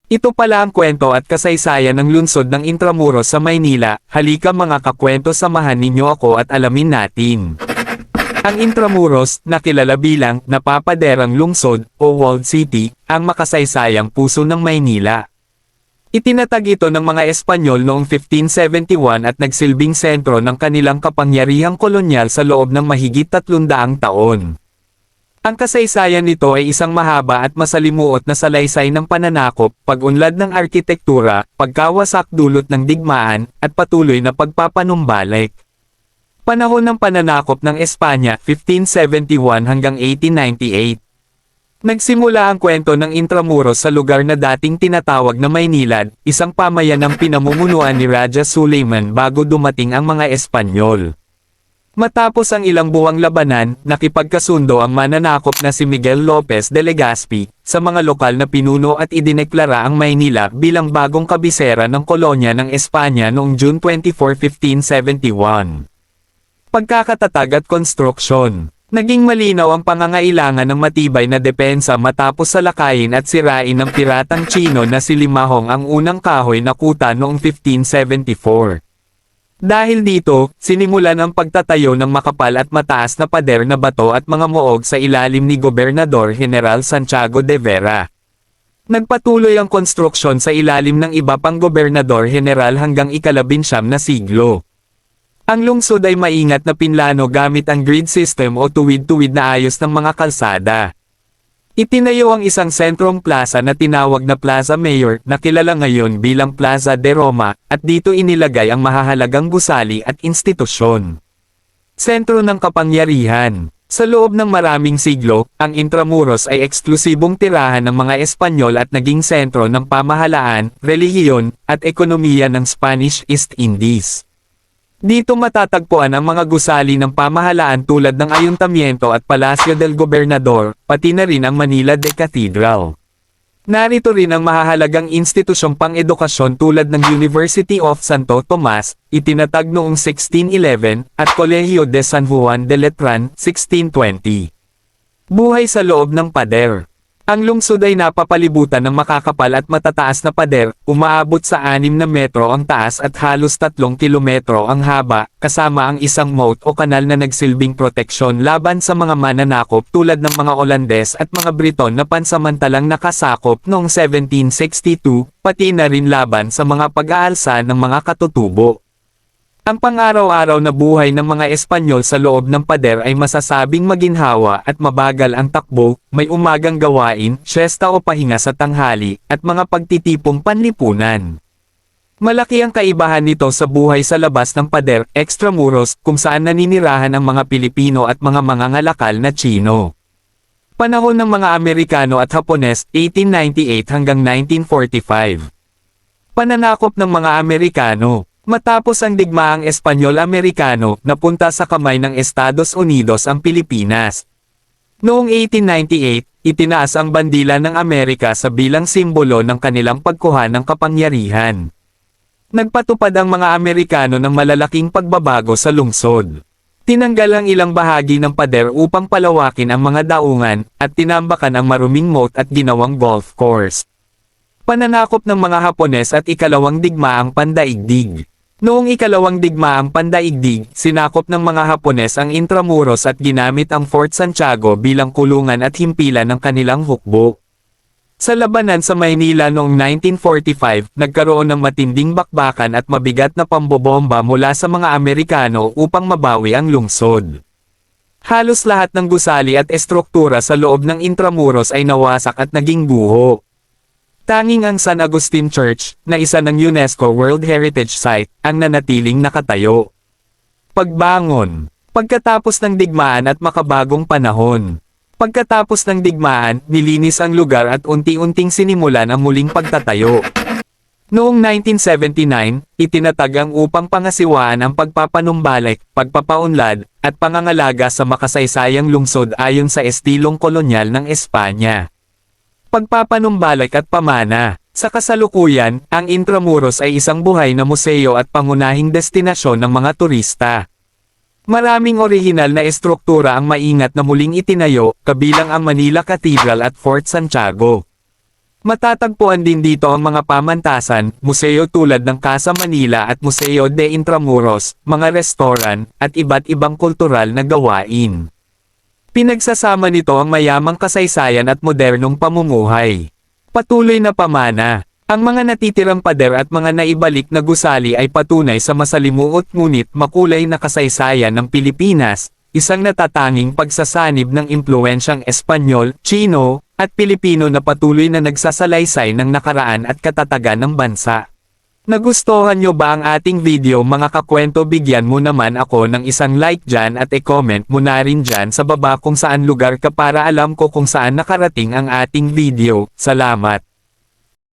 Ito pala ang kwento at kasaysayan ng lungsod ng Intramuros sa Maynila. Halika mga kakwento, samahan ninyo ako at alamin natin. Ang Intramuros, na kilala bilang napapaderang lungsod o walled city, ang makasaysayang puso ng Maynila. Itinatag ito ng mga Espanyol noong 1571 at nagsilbing sentro ng kanilang kapangyarihang kolonyal sa loob ng mahigit 300 taon. Ang kasaysayan nito ay isang mahaba at masalimuot na salaysay ng pananakop, pag-unlad ng arkitektura, pagkawasak dulot ng digmaan, at patuloy na pagpapanumbalik. Panahon ng pananakop ng Espanya, 1571 hanggang 1898. Nagsimula ang kwento ng Intramuros sa lugar na dating tinatawag na Maynilad, isang pamayanang pinamumunuan ni Raja Suleiman bago dumating ang mga Espanyol. Matapos ang ilang buwang labanan, nakipagkasundo ang mananakop na si Miguel Lopez de Legazpi sa mga lokal na pinuno at idineklara ang Maynila bilang bagong kabisera ng kolonya ng Espanya noong June 24, 1571. Pagkakatatag at konstruksyon. Naging malinaw ang pangangailangan ng matibay na depensa matapos salakayin at sirain ng piratang Tsino na si Limahong ang unang kahoy na kuta noong 1574. Dahil dito, sinimulan ang pagtatayo ng makapal at mataas na pader na bato at mga moog sa ilalim ni Gobernador General Santiago de Vera. Nagpatuloy ang konstruksyon sa ilalim ng iba pang Gobernador General hanggang ika-19 na siglo. Ang lungsod ay maingat na pinlano gamit ang grid system o tuwid-tuwid na ayos ng mga kalsada. Itinayo ang isang sentrong plaza na tinawag na Plaza Mayor na kilala ngayon bilang Plaza de Roma, at dito inilagay ang mahahalagang gusali at institusyon. Sentro ng kapangyarihan. Sa loob ng maraming siglo, ang Intramuros ay eksklusibong tirahan ng mga Espanyol at naging sentro ng pamahalaan, relihiyon, at ekonomiya ng Spanish East Indies. Dito matatagpuan ang mga gusali ng pamahalaan tulad ng Ayuntamiento at Palacio del Gobernador, pati na rin ang Manila de Cathedral. Narito rin ang mahahalagang institusyong pang-edukasyon tulad ng University of Santo Tomas, itinatag noong 1611, at Colegio de San Juan de Letran, 1620. Buhay sa loob ng pader. Ang lungsod ay napapalibutan ng makakapal at matataas na pader, umaabot sa 6 na metro ang taas at halos 3 kilometro ang haba, kasama ang isang moat o kanal na nagsilbing proteksyon laban sa mga mananakop tulad ng mga Olandes at mga Briton na pansamantalang nakasakop noong 1762, pati na rin laban sa mga pag-aalsa ng mga katutubo. Ang pang-araw-araw na buhay ng mga Espanyol sa loob ng pader ay masasabing maginhawa at mabagal ang takbo, may umagang gawain, siyesta o pahinga sa tanghali, at mga pagtitipong panlipunan. Malaki ang kaibahan nito sa buhay sa labas ng pader, Extramuros, kung saan naninirahan ang mga Pilipino at mga mangangalakal na Tsino. Panahon ng mga Amerikano at Hapones, 1898 hanggang 1945. Pananakop ng mga Amerikano. Matapos ang digmaang Espanyol-Amerikano, napunta sa kamay ng Estados Unidos ang Pilipinas. Noong 1898, itinaas ang bandila ng Amerika sa bilang simbolo ng kanilang pagkuha ng kapangyarihan. Nagpatupad ang mga Amerikano ng malalaking pagbabago sa lungsod. Tinanggal ang ilang bahagi ng pader upang palawakin ang mga daungan, at tinambakan ang maruming moat at ginawang golf course. Pananakop ng mga Hapones at ikalawang digmaang pandaigdig. Noong ikalawang digmaang pandaigdig, sinakop ng mga Hapones ang Intramuros at ginamit ang Fort Santiago bilang kulungan at himpilan ng kanilang hukbo. Sa labanan sa Maynila noong 1945, nagkaroon ng matinding bakbakan at mabigat na pambobomba mula sa mga Amerikano upang mabawi ang lungsod. Halos lahat ng gusali at estruktura sa loob ng Intramuros ay nawasak at naging guho. Tanging ang San Agustin Church, na isa ng UNESCO World Heritage Site, ang nanatiling nakatayo. Pagbangon. Pagkatapos ng digmaan at makabagong panahon. Pagkatapos ng digmaan, nilinis ang lugar at unti-unting sinimulan ang muling pagtatayo. Noong 1979, itinatag ang upang pangasiwaan ang pagpapanumbalik, pagpapaunlad, at pangangalaga sa makasaysayang lungsod ayon sa estilong kolonyal ng Espanya. Pagpapanumbalik at pamana. Sa kasalukuyan, ang Intramuros ay isang buhay na museo at pangunahing destinasyon ng mga turista. Maraming orihinal na estruktura ang maingat na muling itinayo, kabilang ang Manila Cathedral at Fort Santiago. Matatagpuan din dito ang mga pamantasan, museo tulad ng Casa Manila at Museo de Intramuros, mga restoran, at iba't ibang kultural na gawain. Pinagsasama nito ang mayamang kasaysayan at modernong pamumuhay. Patuloy na pamana. Ang mga natitirang pader at mga naibalik na gusali ay patunay sa masalimuot ngunit makulay na kasaysayan ng Pilipinas, isang natatanging pagsasanib ng impluwensyang Espanyol, Tsino, at Pilipino na patuloy na nagsasalaysay ng nakaraan at katatagan ng bansa. Nagustuhan nyo ba ang ating video mga kakwento? Bigyan mo naman ako ng isang like dyan at e-comment mo na rin dyan sa baba kung saan lugar ka para alam ko kung saan nakarating ang ating video. Salamat!